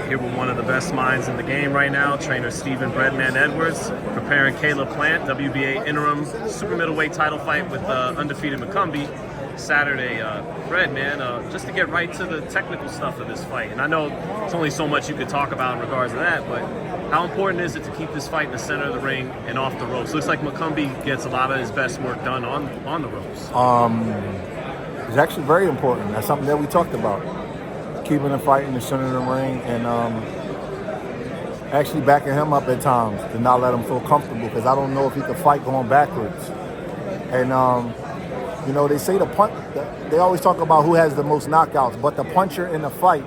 Here with one of the best minds in the game right now, trainer Stephen Breadman Edwards, preparing Caleb Plant, WBA interim super middleweight title fight with undefeated Mccumby Saturday. Breadman, just to get right to the technical stuff of this fight, and I know there's only so much you could talk about in regards to that, but how important is it to keep this fight in the center of the ring and off the ropes? Looks like Mccumby gets a lot of his best work done on the ropes. It's actually very important. That's something that we talked about. Keeping the fight in the center of the ring and actually backing him up at times to not let him feel comfortable, because I don't know if he could fight going backwards. And, you know, they say they always talk about who has the most knockouts, but the puncher in the fight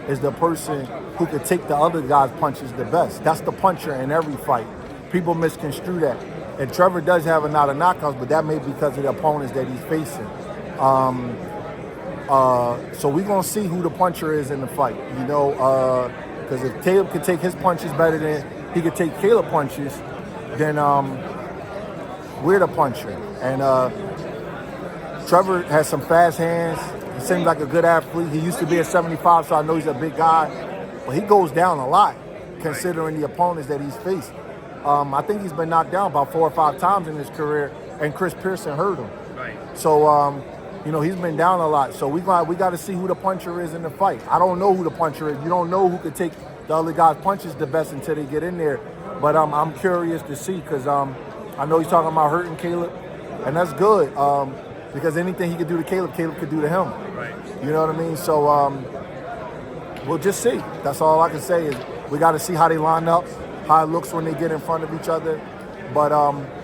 is the person who could take the other guy's punches the best. That's the puncher in every fight. People misconstrue that. And Trevor does have a lot of knockouts, but that may be because of the opponents that he's facing. So we're going to see who the puncher is in the fight, you know, because if Caleb could take his punches better than he could take Caleb punches, then we're the puncher. And Trevor has some fast hands. He seems like a good athlete. He used to be at 75, so I know he's a big guy. But he goes down a lot considering the opponents that he's faced. I think he's been knocked down about 4 or 5 times in his career, and Chris Pearson hurt him. Right. So, you know, he's been down a lot. So we got to see who the puncher is in the fight. I don't know who the puncher is. You don't know who could take the other guy's punches the best until they get in there. But I'm curious to see, because I know he's talking about hurting Caleb, and that's good, because anything he could do to Caleb, Caleb could do to him. Right. You know what I mean? So we'll just see. That's all I can say is we got to see how they line up, how it looks when they get in front of each other. But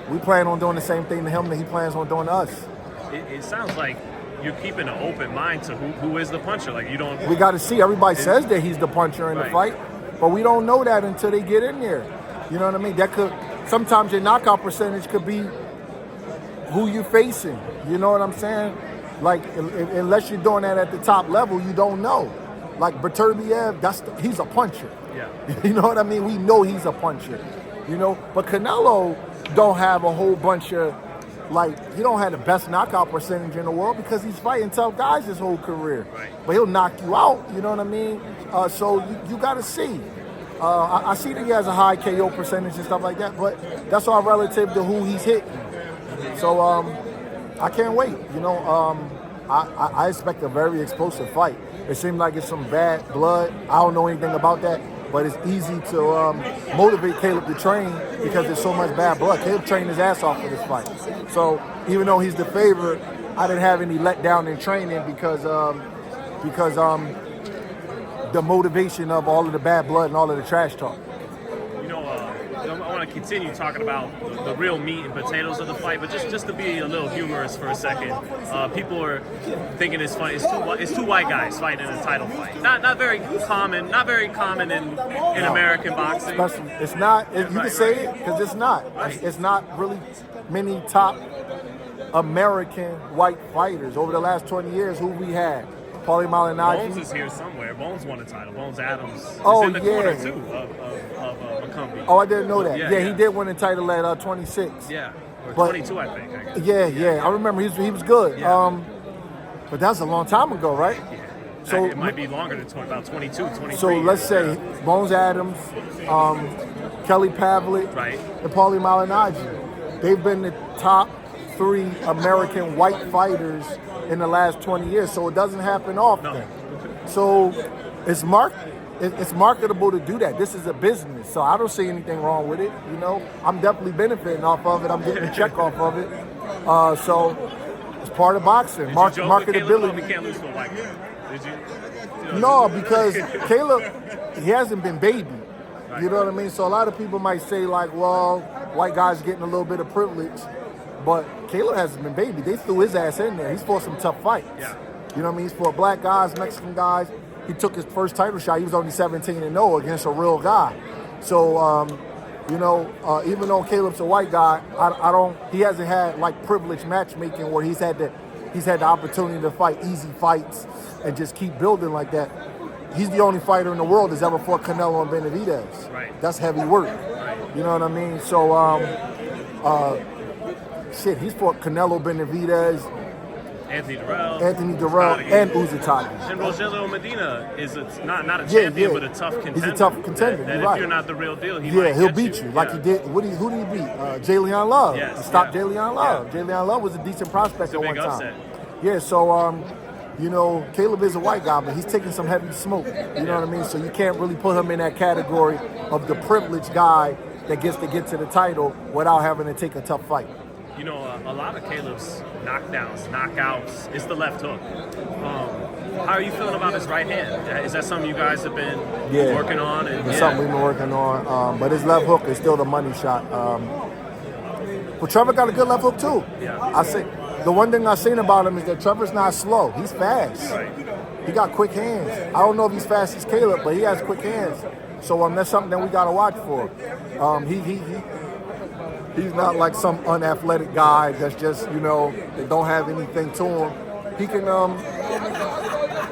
we plan on doing the same thing to him that he plans on doing to us. It sounds like you're keeping an open mind to who is the puncher. Like, you don't. We got to see. Everybody says that he's the puncher in the fight, but we don't know that until they get in there. You know what I mean? That could sometimes your knockout percentage could be who you're facing. You know what I'm saying? Like, unless you're doing that at the top level, you don't know. Like Beterbiev, he's a puncher. Yeah. You know what I mean? We know he's a puncher. You know, but Canelo don't have a whole bunch of, like, he don't have the best knockout percentage in the world because he's fighting tough guys his whole career. Right. But he'll knock you out, you know what I mean? So you got to see. I see that he has a high KO percentage and stuff like that, but that's all relative to who he's hitting. So I can't wait. You know, I expect a very explosive fight. It seems like it's some bad blood. I don't know anything about that, but it's easy to motivate Caleb to train because there's so much bad blood. Caleb trained his ass off for this fight. So even though he's the favorite, I didn't have any letdown in training because the motivation of all of the bad blood and all of the trash talk. You know, I want to continue talking about the real meat and potatoes of the fight, but just to be a little humorous for a second, people are thinking it's funny. It's two white guys fighting in a title fight. Not very common. Not very common in American boxing. It's not. You can say it because it's not. Right. It's not really many top American white fighters over the last 20 years. Who we had? Paulie Malignaggi. Bones is here somewhere. Bones won a title. Bones Adams is in the corner too of Mccumby. Oh, I didn't know that. Yeah, he did win the title at 26. Yeah, or But- 22, I think. I guess. Yeah. I remember he was good. Yeah. But that's a long time ago, right? Yeah. So it might be longer than about 22, 23. So let's say Bones Adams, Kelly Pavlik, Right. and Paulie Malignaggi. They've been the top 3 American white fighters in the last 20 years, so it doesn't happen often. No. So it's marketable to do that. This is a business, so I don't see anything wrong with it. You know, I'm definitely benefiting off of it. I'm getting a check off of it. So it's part of boxing. Did you joke with Marketability. Caleb? We can't lose to a white guy. Did you? No, because Caleb, he hasn't been baby. You know what I mean? So a lot of people might say, like, well, white guys getting a little bit of privilege. But Caleb hasn't been baby. They threw his ass in there. He's fought some tough fights. Yeah. You know what I mean? He's fought black guys, Mexican guys. He took his first title shot. He was only 17-0 against a real guy. So, you know, even though Caleb's a white guy, he hasn't had like privileged matchmaking where he's had the opportunity to fight easy fights and just keep building like that. He's the only fighter in the world that's ever fought Canelo and Benavidez. Right. That's heavy work. Right. You know what I mean? So, he's fought Canelo, Benavidez, Anthony Durrell, and Uzataki. And Rogelio Medina is not a champion, but a tough contender. He's a tough contender. That if right. you're not the real deal, he'll beat you like he did. Who did he beat? Jalen Love. Yes, He stopped Jalen Love. Jalen Love was a decent prospect at one time. Upset. Yeah, so you know, Caleb is a white guy, but he's taking some heavy smoke. You know what I mean? So you can't really put him in that category of the privileged guy that gets to get to the title without having to take a tough fight. You know, a lot of Caleb's knockouts is the left hook. How are you feeling about his right hand? Is that something you guys have been working on? It's something we've been working on. But his left hook is still the money shot. But Trevor got a good left hook too. Yeah. The one thing I've seen about him is that Trevor's not slow. He's fast. Right. He got quick hands. I don't know if he's fast as Caleb, but he has quick hands. So that's something that we got to watch for. He's not like some unathletic guy that's just, you know, that don't have anything to him. He can,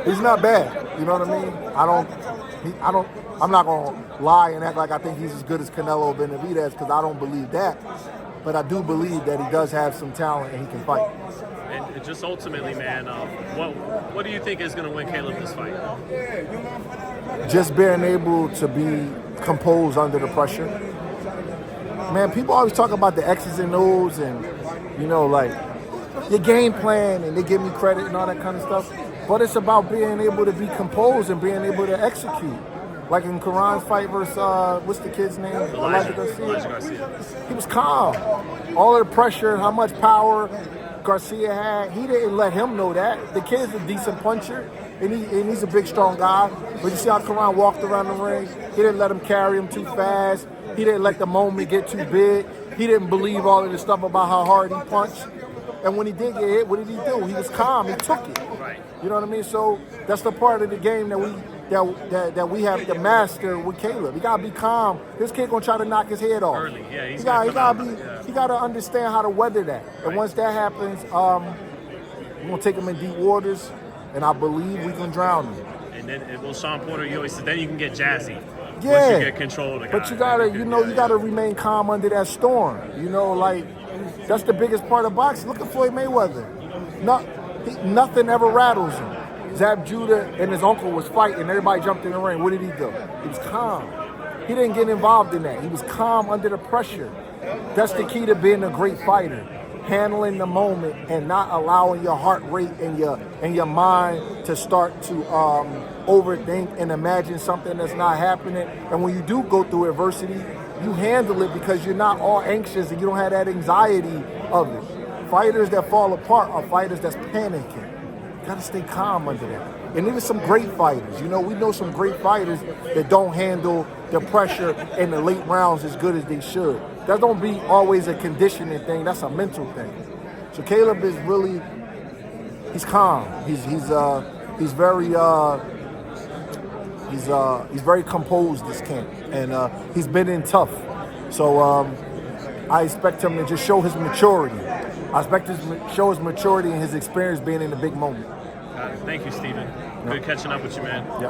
he's not bad. You know what I mean? I'm not going to lie and act like I think he's as good as Canelo Benavidez because I don't believe that. But I do believe that he does have some talent and he can fight. And just ultimately, man, what do you think is going to win Caleb this fight? Just being able to be composed under the pressure. Man, people always talk about the X's and O's and, you know, like your game plan and they give me credit and all that kind of stuff. But it's about being able to be composed and being able to execute. Like in Karan's fight versus, what's the kid's name? Elijah Garcia. He was calm. All of the pressure, how much power Garcia had, he didn't let him know that. The kid's a decent puncher, and he's a big, strong guy. But you see how Karan walked around the ring? He didn't let him carry him too fast. He didn't let the moment get too big. He didn't believe all of the stuff about how hard he punched. And when he did get hit, what did he do? He was calm. He took it. Right. You know what I mean? So that's the part of the game that we have to master with Caleb. He gotta be calm. This kid gonna try to knock his head off. Early, yeah. He gotta understand how to weather that. Right. And once that happens, we're gonna take him in deep waters, and I believe we can drown him. And then, Sean Porter, you always said, then you can get jazzy. Yeah. Once you get control of the guy. But you gotta remain calm under that storm. You know, like that's the biggest part of boxing. Look at Floyd Mayweather. Nothing ever rattles him. Zab Judah and his uncle was fighting. Everybody jumped in the ring. What did he do? He was calm. He didn't get involved in that. He was calm under the pressure. That's the key to being a great fighter. Handling the moment and not allowing your heart rate and your mind to start to overthink and imagine something that's not happening. And when you do go through adversity, you handle it because you're not all anxious and you don't have that anxiety of it. Fighters that fall apart are fighters that's panicking. You gotta stay calm under that. And even some great fighters. You know, we know some great fighters that don't handle the pressure in the late rounds as good as they should. That don't be always a conditioning thing. That's a mental thing. So Caleb is really, he's calm. He's very composed this camp, and he's been in tough. So I expect him to just show his maturity. I expect him to show his maturity and his experience being in the big moment. Thank you, Steven. Good catching up with you, man. Yeah.